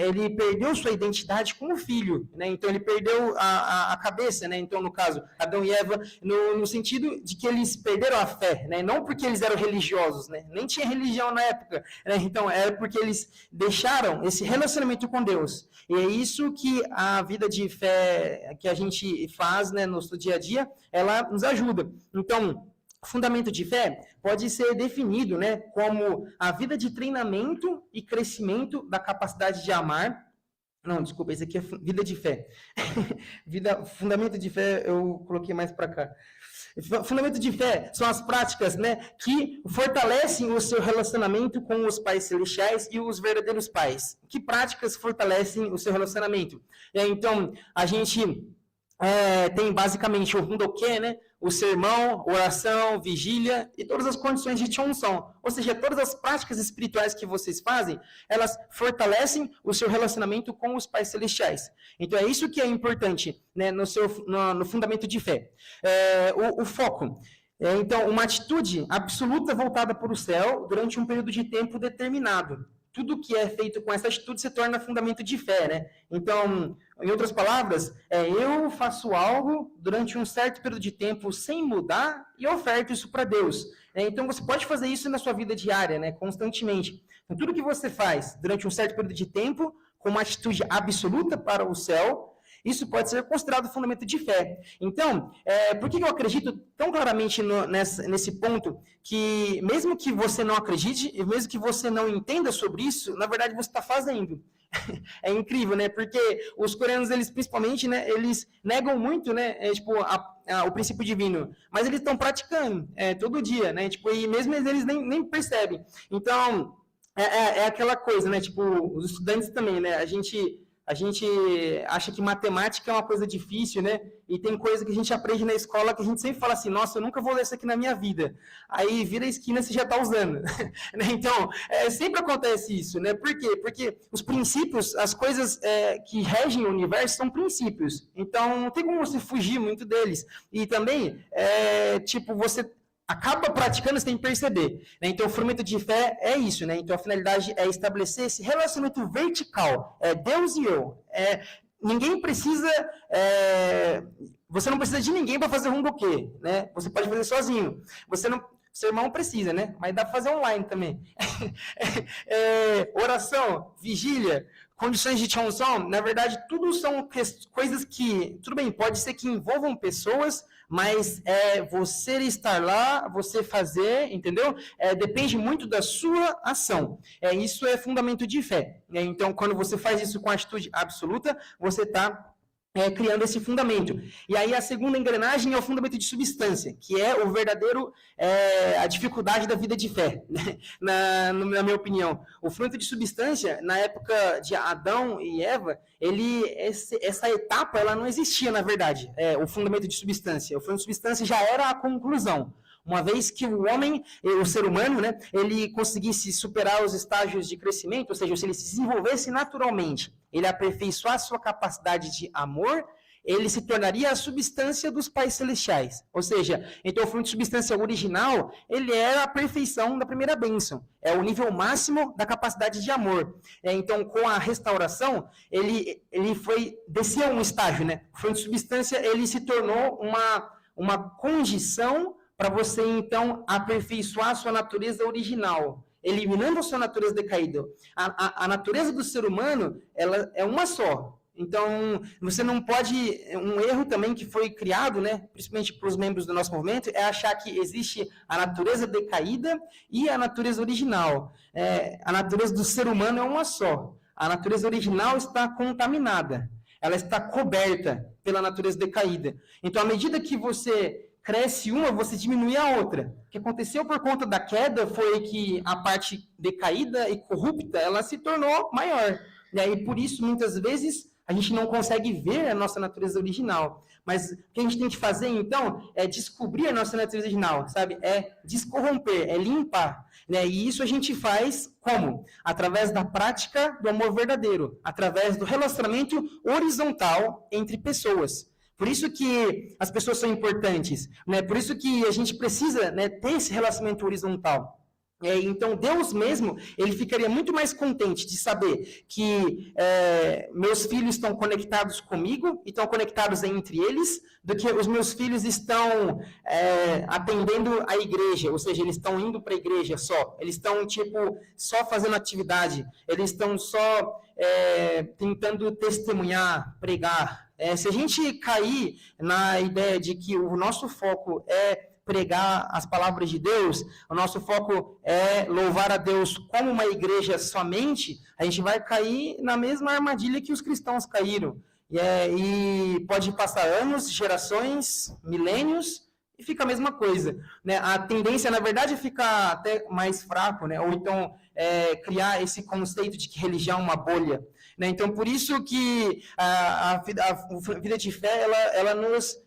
ele perdeu sua identidade como filho, né? Então, ele perdeu a cabeça, né? Então, no caso, Adão e Eva, no sentido de que eles perderam a fé, né? Não porque eles eram religiosos, né? Nem tinha religião na época, né? Então, era porque eles deixaram esse relacionamento com Deus. E é isso que a vida de fé que a gente faz, né, no nosso dia a dia, ela nos ajuda. Então, fundamento de fé pode ser definido, né, como a vida de treinamento e crescimento da capacidade de amar. Não, desculpa, esse aqui é vida de fé. Fundamento de fé eu coloquei mais para cá. Fundamento de fé são as práticas, né, que fortalecem o seu relacionamento com os pais celestiais e os verdadeiros pais. Que práticas fortalecem o seu relacionamento? Então, a gente tem basicamente o Hundoke, né, o sermão, oração, vigília e todas as condições de unção. Ou seja, todas as práticas espirituais que vocês fazem, elas fortalecem o seu relacionamento com os pais celestiais. Então, é isso que é importante, né, no fundamento de fé. O foco. Então, uma atitude absoluta voltada para o céu durante um período de tempo determinado. Tudo que é feito com essa atitude se torna fundamento de fé, né? Então, em outras palavras, eu faço algo durante um certo período de tempo sem mudar e oferto isso para Deus. Então, você pode fazer isso na sua vida diária, né? Constantemente. Então, tudo que você faz durante um certo período de tempo, com uma atitude absoluta para o céu, isso pode ser considerado fundamento de fé. Então, por que eu acredito tão claramente nesse ponto que, mesmo que você não acredite, e mesmo que você não entenda sobre isso, na verdade você está fazendo. É incrível, né? Porque os coreanos, eles principalmente, né, eles negam muito, né, o princípio divino, mas eles estão praticando todo dia, né? E mesmo eles nem percebem. Então, é aquela coisa, né? Os estudantes também, né? A gente acha que matemática é uma coisa difícil, né? E tem coisa que a gente aprende na escola que a gente sempre fala assim, nossa, eu nunca vou ler isso aqui na minha vida. Aí vira a esquina e você já está usando. Então, sempre acontece isso, né? Por quê? Porque os princípios, as coisas que regem o universo são princípios. Então, não tem como você fugir muito deles. E também, você acaba praticando sem perceber. Né? Então, o fundamento de fé é isso. Né? Então, a finalidade é estabelecer esse relacionamento vertical. Deus e eu. Ninguém precisa... você não precisa de ninguém para fazer um buquê. Né? Você pode fazer sozinho. Seu irmão precisa, né? Mas dá para fazer online também. Oração, vigília, condições de unção, na verdade, tudo são coisas que, tudo bem, pode ser que envolvam pessoas, mas você estar lá, você fazer, entendeu? Depende muito da sua ação. Isso é fundamento de fé. Então, quando você faz isso com atitude absoluta, você está criando esse fundamento. E aí a segunda engrenagem é o fundamento de substância, que é o verdadeiro, a dificuldade da vida de fé, né? na minha opinião. O fundamento de substância, na época de Adão e Eva, essa etapa ela não existia, na verdade, o fundamento de substância. O fundamento de substância já era a conclusão. Uma vez que o homem, o ser humano, né, ele conseguisse superar os estágios de crescimento, ou seja, se ele se desenvolvesse naturalmente, ele aperfeiçoar a sua capacidade de amor, ele se tornaria a substância dos pais celestiais. Ou seja, então o fundamento de substância original, ele era a perfeição da primeira bênção. É o nível máximo da capacidade de amor. Então, com a restauração, ele desceu um estágio, né? O fundamento de substância, ele se tornou uma condição para você, então, aperfeiçoar a sua natureza original, eliminando a sua natureza decaída. A natureza do ser humano, ela é uma só. Então, você não pode... Um erro também que foi criado, né, principalmente para os membros do nosso movimento, é achar que existe a natureza decaída e a natureza original. A natureza do ser humano é uma só. A natureza original está contaminada. Ela está coberta pela natureza decaída. Então, à medida que você cresce uma, você diminui a outra. O que aconteceu por conta da queda foi que a parte decaída e corrupta, ela se tornou maior. E aí, por isso, muitas vezes, a gente não consegue ver a nossa natureza original. Mas o que a gente tem que fazer, então, é descobrir a nossa natureza original, sabe? É descorromper, é limpar. Né? E isso a gente faz como? Através da prática do amor verdadeiro, através do relacionamento horizontal entre pessoas. Por isso que as pessoas são importantes, né? Por isso que a gente precisa, né, ter esse relacionamento horizontal. Então, Deus mesmo, ele ficaria muito mais contente de saber que meus filhos estão conectados comigo, e estão conectados entre eles, do que os meus filhos estão atendendo a igreja, ou seja, eles estão indo para a igreja só, eles estão, só fazendo atividade, eles estão só tentando testemunhar, pregar. Se a gente cair na ideia de que o nosso foco é pregar as palavras de Deus, o nosso foco é louvar a Deus como uma igreja somente, a gente vai cair na mesma armadilha que os cristãos caíram. E pode passar anos, gerações, milênios, e fica a mesma coisa. Né? A tendência, na verdade, é ficar até mais fraco, né? Ou então criar esse conceito de que religião é uma bolha. Né? Então, por isso que a vida de fé, ela nos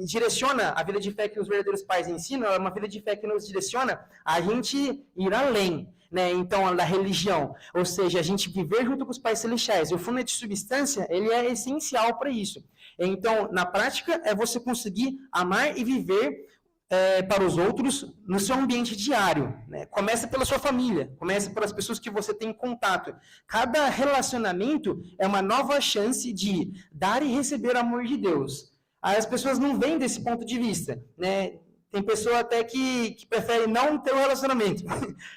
direciona, a vida de fé que os verdadeiros pais ensinam, é uma vida de fé que nos direciona a gente ir além, né? Então, da religião, ou seja, a gente viver junto com os pais celestiais. E o fundamento de substância, ele é essencial para isso. Então, na prática, é você conseguir amar e viver para os outros no seu ambiente diário, né? Começa pela sua família, começa pelas pessoas que você tem contato. Cada relacionamento é uma nova chance de dar e receber o amor de Deus. Aí as pessoas não veem desse ponto de vista, né? Tem pessoa até que prefere não ter um relacionamento.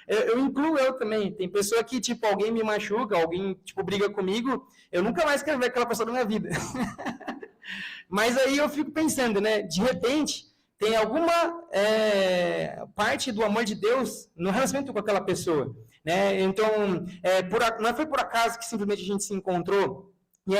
Eu incluo eu também. Tem pessoa que, tipo, alguém me machuca, alguém, tipo, briga comigo, eu nunca mais quero ver aquela pessoa na minha vida. Mas aí eu fico pensando, né? De repente, tem alguma parte do amor de Deus no relacionamento com aquela pessoa, né? Então, não foi por acaso que simplesmente a gente se encontrou.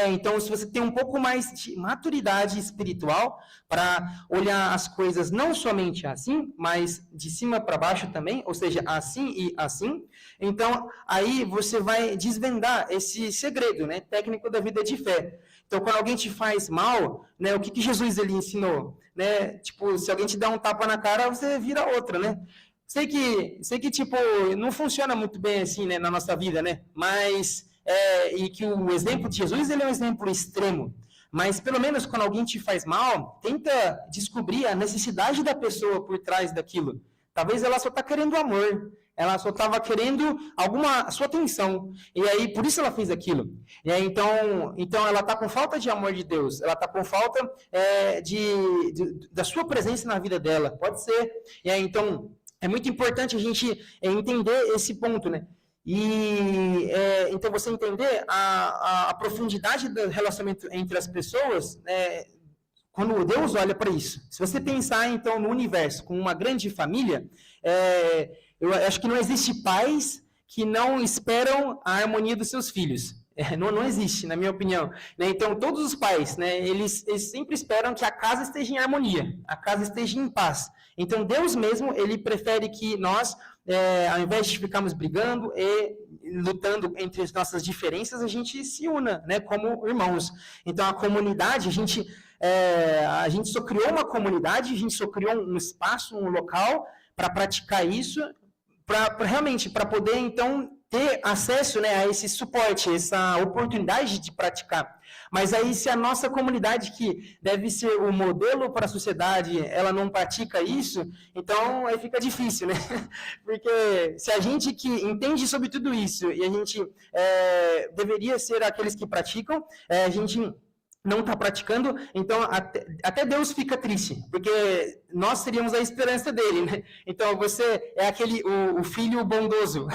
Então, se você tem um pouco mais de maturidade espiritual para olhar as coisas não somente assim, mas de cima para baixo também, ou seja, assim e assim, então aí você vai desvendar esse segredo, né, técnico da vida de fé. Então, quando alguém te faz mal, né, o que Jesus ele ensinou? Né? Tipo, se alguém te dá um tapa na cara, você vira outra, né? Sei que tipo, não funciona muito bem assim, né, na nossa vida, né? Mas, e que o exemplo de Jesus, ele é um exemplo extremo. Mas, pelo menos, quando alguém te faz mal, tenta descobrir a necessidade da pessoa por trás daquilo. Talvez ela só está querendo amor. Ela só estava querendo a sua atenção. E aí, por isso ela fez aquilo. E aí, então ela está com falta de amor de Deus. Ela está com falta da sua presença na vida dela. Pode ser. E aí, então, é muito importante a gente entender esse ponto, né? Então, você entender a profundidade do relacionamento entre as pessoas, quando Deus olha para isso. Se você pensar, então, no universo, com uma grande família, eu acho que não existe pais que não esperam a harmonia dos seus filhos. Não existe, na minha opinião. Então, todos os pais, eles sempre esperam que a casa esteja em harmonia, a casa esteja em paz. Então, Deus mesmo, ele prefere que nós, ao invés de ficarmos brigando e lutando entre as nossas diferenças, a gente se una, como irmãos. Então, a comunidade, a gente só criou uma comunidade, a gente só criou um espaço, um local para praticar isso, realmente, para poder, então, ter acesso, a esse suporte, essa oportunidade de praticar. Mas aí, se a nossa comunidade, que deve ser o modelo para a sociedade, ela não pratica isso, então aí fica difícil, né? Porque se a gente que entende sobre tudo isso, e a gente deveria ser aqueles que praticam, a gente não está praticando, então até Deus fica triste, porque nós seríamos a esperança dele, né? Então você é o filho bondoso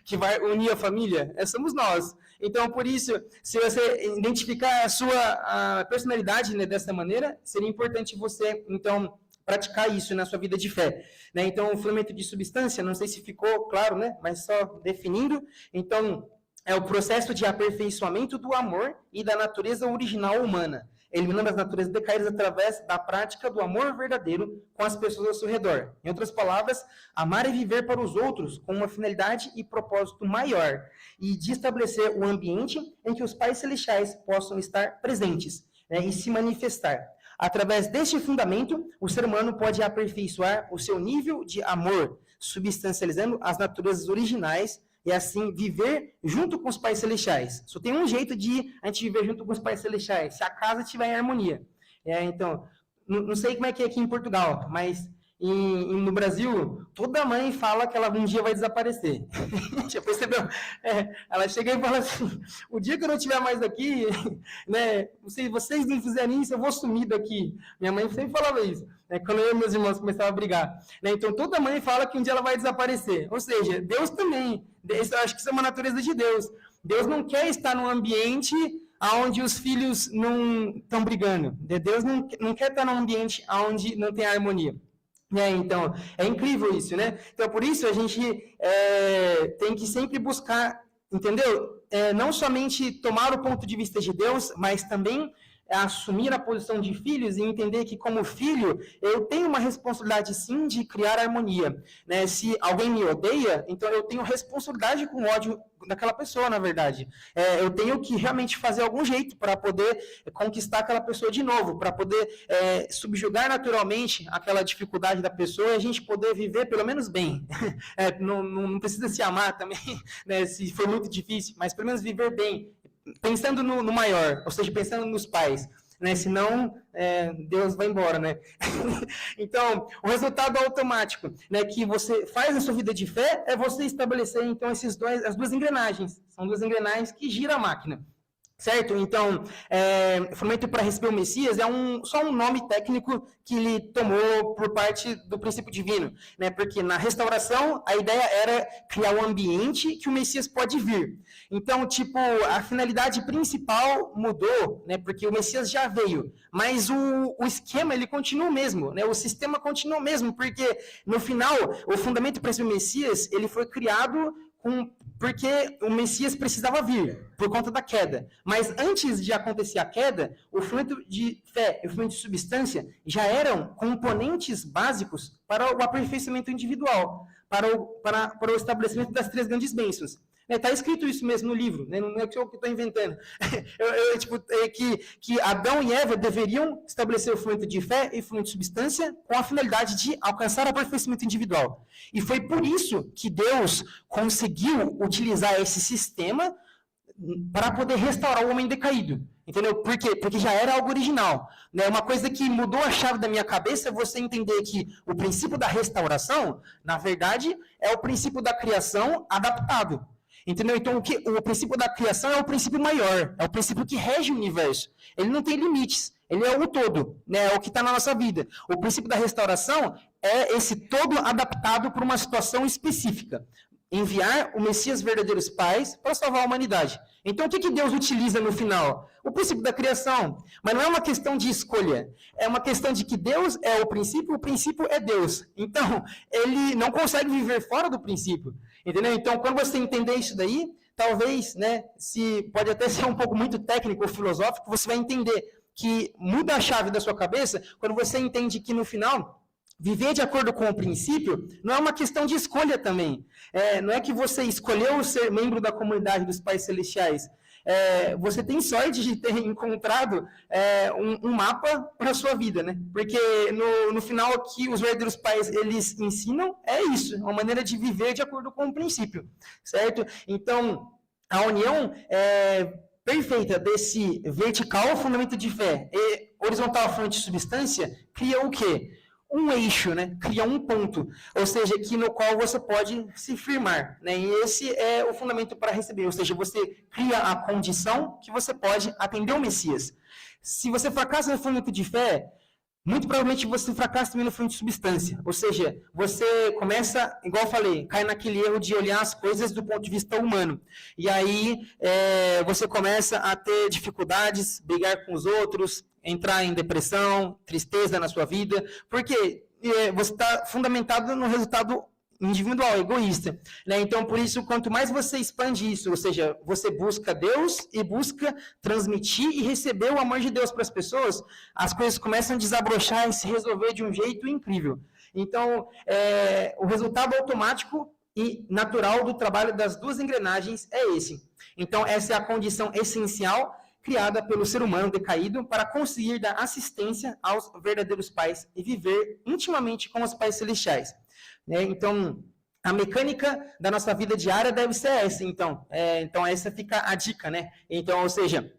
que vai unir a família, somos nós. Então, por isso, se você identificar a sua personalidade, dessa maneira, seria importante você, então, praticar isso na sua vida de fé. Então, o fundamento de substância, não sei se ficou claro, mas só definindo, então, é o processo de aperfeiçoamento do amor e da natureza original humana, eliminando as naturezas decaídas através da prática do amor verdadeiro com as pessoas ao seu redor. Em outras palavras, amar e viver para os outros com uma finalidade e propósito maior, e de estabelecer um ambiente em que os pais celestiais possam estar presentes, e se manifestar. Através deste fundamento, o ser humano pode aperfeiçoar o seu nível de amor, substancializando as naturezas originais, e assim viver junto com os pais celestiais. Só tem um jeito de a gente viver junto com os pais celestiais, se a casa estiver em harmonia. Então, não sei como é que é aqui em Portugal, mas no Brasil, toda mãe fala que ela um dia vai desaparecer. Já percebeu? Ela chega e fala assim, o dia que eu não estiver mais aqui, se vocês não fizerem isso, eu vou sumir daqui. Minha mãe sempre falava isso. Quando eu e meus irmãos começavam a brigar. Então, toda mãe fala que um dia ela vai desaparecer. Ou seja, Deus também. Eu acho que isso é uma natureza de Deus. Deus não quer estar num ambiente onde os filhos não estão brigando. Deus não quer estar num ambiente onde não tem harmonia. Então, é incrível isso, né? Então, por isso, a gente tem que sempre buscar, entendeu? Não somente tomar o ponto de vista de Deus, mas também assumir a posição de filhos e entender que, como filho, eu tenho uma responsabilidade, sim, de criar harmonia. Né? Se alguém me odeia, então eu tenho responsabilidade com o ódio daquela pessoa, na verdade. Eu tenho que realmente fazer algum jeito para poder conquistar aquela pessoa de novo, para poder subjugar naturalmente aquela dificuldade da pessoa e a gente poder viver pelo menos bem. Não precisa se amar também, né, se for muito difícil, mas pelo menos viver bem, pensando no maior, ou seja, pensando nos pais. Né? Senão, Deus vai embora, né? Então, o resultado automático, né, que você faz na sua vida de fé é você estabelecer, então, as duas engrenagens. São duas engrenagens que giram a máquina. Certo? Então, o fundamento para receber o Messias é só um nome técnico que ele tomou por parte do princípio divino, né? Porque na restauração, a ideia era criar um ambiente que o Messias pode vir. Então, tipo, a finalidade principal mudou, né? Porque o Messias já veio, mas o esquema, ele continua o mesmo, né? O sistema continua o mesmo, porque, no final, o fundamento para receber o Messias, ele foi criado porque o Messias precisava vir, por conta da queda. Mas antes de acontecer a queda, o fundamento de fé e o fundamento de substância já eram componentes básicos para o aperfeiçoamento individual, para o estabelecimento das 3 grandes bênçãos. Está escrito isso mesmo no livro, né? Não é que eu estou inventando. Que Adão e Eva deveriam estabelecer o fundamento de fé e o fundamento de substância com a finalidade de alcançar o aperfeiçoamento individual. E foi por isso que Deus conseguiu utilizar esse sistema para poder restaurar o homem decaído. Entendeu? Por quê? Porque já era algo original. Né? Uma coisa que mudou a chave da minha cabeça é você entender que o princípio da restauração, na verdade, é o princípio da criação adaptado. Entendeu? Então, o princípio da criação é o princípio maior, é o princípio que rege o universo. Ele não tem limites, ele é o todo, né? É o que está na nossa vida. O princípio da restauração é esse todo adaptado para uma situação específica. Enviar o Messias verdadeiros pais para salvar a humanidade. Então, o que Deus utiliza no final? O princípio da criação. Mas não é uma questão de escolha. É uma questão de que Deus é o princípio é Deus. Então, ele não consegue viver fora do princípio. Entendeu? Então, quando você entender isso daí, talvez, né, pode até ser um pouco muito técnico ou filosófico, você vai entender que muda a chave da sua cabeça quando você entende que, no final, viver de acordo com o princípio não é uma questão de escolha também. Não é que você escolheu ser membro da comunidade dos pais celestiais. Você tem sorte de ter encontrado um mapa para a sua vida, né? Porque no final aqui os verdadeiros pais eles ensinam isso, uma maneira de viver de acordo com o princípio, certo? Então a união perfeita desse vertical fundamento de fé e horizontal fundamento de substância cria o quê? Um eixo, né? Cria um ponto, ou seja, que no qual você pode se firmar, né? E esse é o fundamento para receber, ou seja, você cria a condição que você pode atender o Messias. Se você fracassa no fundamento de fé, muito provavelmente você fracassa também no fundamento de substância, ou seja, você começa, igual eu falei, cai naquele erro de olhar as coisas do ponto de vista humano, e aí você começa a ter dificuldades, brigar com os outros, entrar em depressão, tristeza na sua vida, porque você está fundamentado no resultado individual, egoísta. Né? Então, por isso, quanto mais você expande isso, ou seja, você busca Deus e busca transmitir e receber o amor de Deus para as pessoas, as coisas começam a desabrochar e se resolver de um jeito incrível. Então, o resultado automático e natural do trabalho das duas engrenagens é esse. Então, essa é a condição essencial criada pelo ser humano decaído para conseguir dar assistência aos verdadeiros pais e viver intimamente com os pais celestiais. Então, a mecânica da nossa vida diária deve ser essa, então. Então, essa fica a dica, né? Então, ou seja,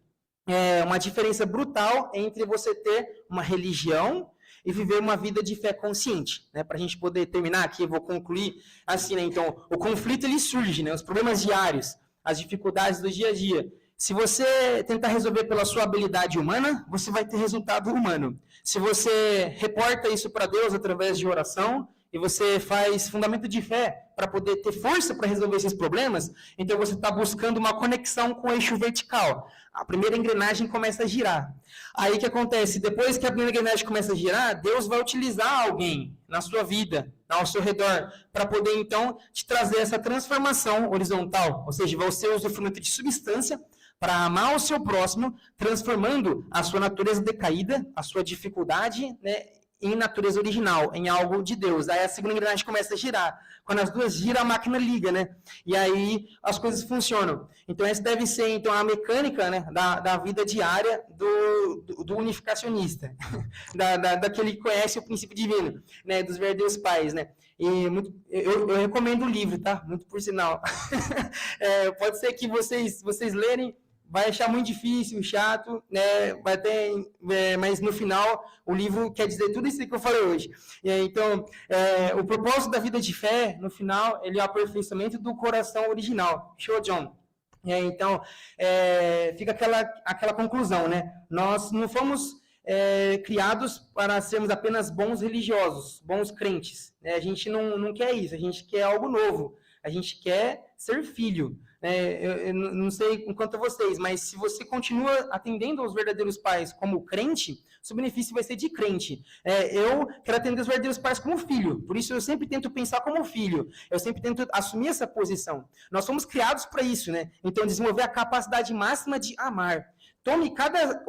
uma diferença brutal entre você ter uma religião e viver uma vida de fé consciente, né? Para a gente poder terminar aqui, eu vou concluir assim, né? Então, o conflito, ele surge, né? Os problemas diários, as dificuldades do dia a dia. Se você tentar resolver pela sua habilidade humana, você vai ter resultado humano. Se você reporta isso para Deus através de oração, e você faz fundamento de fé para poder ter força para resolver esses problemas, então você está buscando uma conexão com o eixo vertical. A primeira engrenagem começa a girar. Aí o que acontece? Depois que a primeira engrenagem começa a girar, Deus vai utilizar alguém na sua vida, ao seu redor, para poder então te trazer essa transformação horizontal, ou seja, vai ser o usufruto de substância para amar o seu próximo, transformando a sua natureza decaída, a sua dificuldade, né, em natureza original, em algo de Deus. Aí a segunda engrenagem começa a girar. Quando as duas giram, a máquina liga, né? E aí as coisas funcionam. Então essa deve ser então a mecânica, né, da vida diária do unificacionista, daquele que conhece o princípio divino, né, dos verdadeiros pais, né? E eu recomendo o livro, tá? Muito por sinal. Pode ser que vocês lerem, vai achar muito difícil, chato, né? Vai ter, mas no final o livro quer dizer tudo isso que eu falei hoje. Então, o propósito da vida de fé, no final, ele é o aperfeiçoamento do coração original. Show, John? Então, fica aquela conclusão, né? Nós não fomos criados para sermos apenas bons religiosos, bons crentes. Né? A gente não quer isso, a gente quer algo novo. A gente quer ser filho. Eu não sei quanto a vocês, mas se você continua atendendo aos verdadeiros pais como crente, seu benefício vai ser de crente. Eu quero atender os verdadeiros pais como filho, por isso eu sempre tento pensar como filho, eu sempre tento assumir essa posição. Nós fomos criados para isso, né? Então desenvolver a capacidade máxima de amar. Tome cada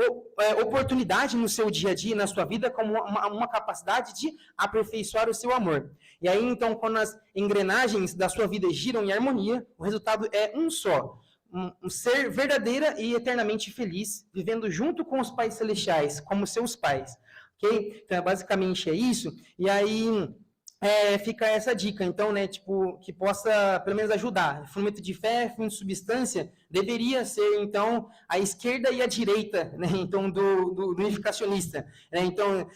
oportunidade no seu dia a dia, na sua vida, como uma capacidade de aperfeiçoar o seu amor. E aí, então, quando as engrenagens da sua vida giram em harmonia, o resultado é um só. Um ser verdadeira e eternamente feliz, vivendo junto com os pais celestiais, como seus pais. Ok? Então, basicamente é isso. E aí fica essa dica, então, né, tipo, que possa, pelo menos, ajudar. Fundamento de fé, fundamento de substância, deveria ser, então, a esquerda e a direita, né, então, do unificacionista. Né? Então,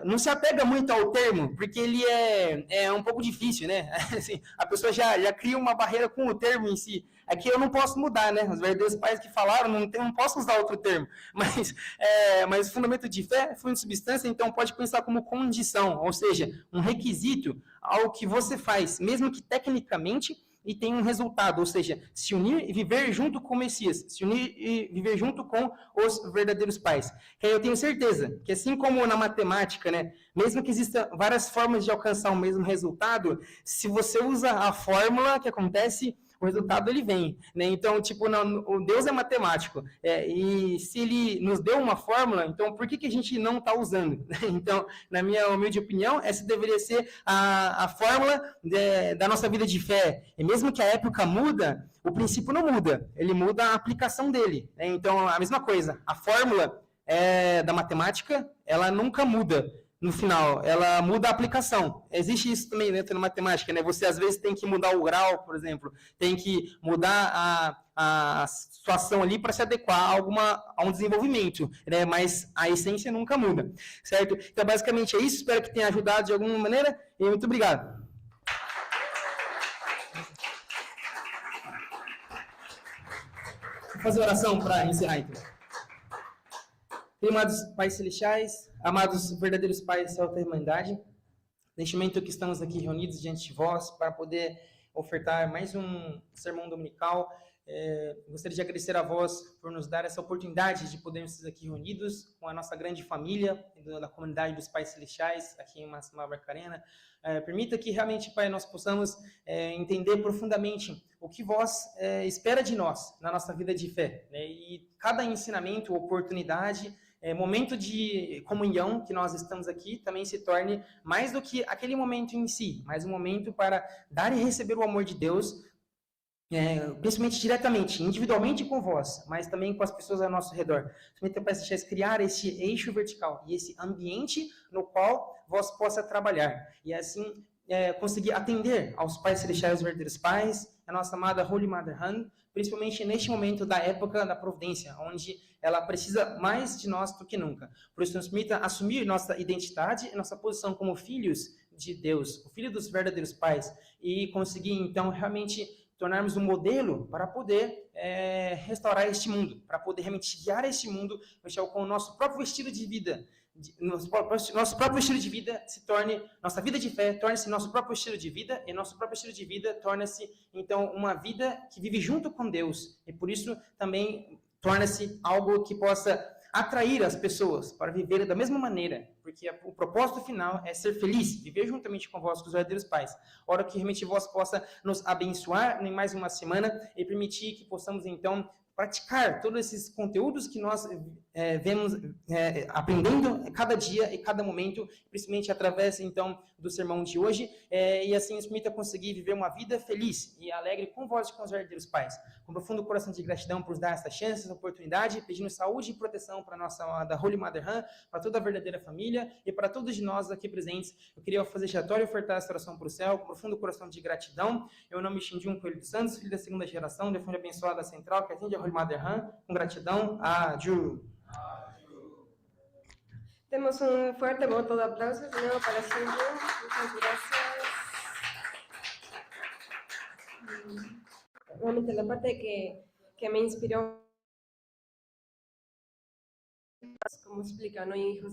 não se apega muito ao termo, porque ele é um pouco difícil, né? Assim, a pessoa já cria uma barreira com o termo em si. Aqui eu não posso mudar, né? Os verdadeiros pais que falaram, não posso usar outro termo. Mas fundamento de fé, fundamento de substância, então, pode pensar como condição, ou seja, um requisito ao que você faz, mesmo que tecnicamente, e tem um resultado, ou seja, se unir e viver junto com o Messias, se unir e viver junto com os verdadeiros pais. Que aí eu tenho certeza que, assim como na matemática, né, mesmo que existam várias formas de alcançar o mesmo resultado, se você usa a fórmula, que acontece, o resultado ele vem, né? Então, tipo, o Deus é matemático, e se ele nos deu uma fórmula, então por que a gente não está usando? Então, na minha humilde opinião, essa deveria ser a fórmula da nossa vida de fé. E mesmo que a época muda, o princípio não muda, ele muda a aplicação dele. Né? Então, a mesma coisa, a fórmula da matemática, ela nunca muda. No final, ela muda a aplicação. Existe isso também dentro da matemática, né? Você, às vezes, tem que mudar o grau, por exemplo, tem que mudar a situação ali para se adequar a um desenvolvimento, né? Mas a essência nunca muda, certo? Então, basicamente é isso. Espero que tenha ajudado de alguma maneira e muito obrigado. Vou fazer oração para encerrar, então. Amados Pais Celestiais, amados verdadeiros pais da Alta Irmandade, neste momento que estamos aqui reunidos diante de vós para poder ofertar mais um sermão dominical, gostaria de agradecer a vós por nos dar essa oportunidade de podermos estar aqui reunidos com a nossa grande família da comunidade dos Pais Celestiais aqui em Maceió Barcarena. Permita que realmente, Pai, nós possamos entender profundamente o que vós espera de nós na nossa vida de fé, né? E cada ensinamento, oportunidade, momento de comunhão que nós estamos aqui também se torne mais do que aquele momento em si, mas um momento para dar e receber o amor de Deus, principalmente diretamente, individualmente com vós, mas também com as pessoas ao nosso redor. Somente para criar esse eixo vertical e esse ambiente no qual vós possa trabalhar e assim conseguir atender aos pais celestiais, os verdadeiros pais, a nossa amada Holy Mother Han, principalmente neste momento da época da providência, onde ela precisa mais de nós do que nunca. Por isso, nos permita assumir nossa identidade e nossa posição como filhos de Deus, o filho dos verdadeiros pais, e conseguir, então, realmente tornarmos um modelo para poder restaurar este mundo, para poder realmente guiar este mundo com o nosso próprio estilo de vida. Nosso próprio estilo de vida se torne, nossa vida de fé torne-se nosso próprio estilo de vida, e nosso próprio estilo de vida torna-se, então, uma vida que vive junto com Deus, e por isso também torna-se algo que possa atrair as pessoas para viver da mesma maneira, porque o propósito final é ser feliz, viver juntamente com vós, com os verdadeiros pais. Ora que realmente vós possa nos abençoar em mais uma semana e permitir que possamos, então, praticar todos esses conteúdos que nós vemos aprendendo cada dia e cada momento, principalmente através, então, do sermão de hoje, e assim nos permita conseguir viver uma vida feliz e alegre com vós e com os verdadeiros pais. Com profundo coração de gratidão por nos dar essa chance, essa oportunidade, pedindo saúde e proteção para a nossa amada Holy Mother Han, para toda a verdadeira família e para todos nós aqui presentes. Eu queria fazer giratório e ofertar essa oração para o céu, com profundo coração de gratidão. Eu não me xingi um Coelho dos Santos, filho da segunda geração, de família abençoada central, que atende a Holy Mother Han, com gratidão. Adiós. Demos un fuerte voto de aplauso, Señor, para Silvia. Muchas gracias. Realmente la parte que me inspiró, como explica, ¿no? Hijos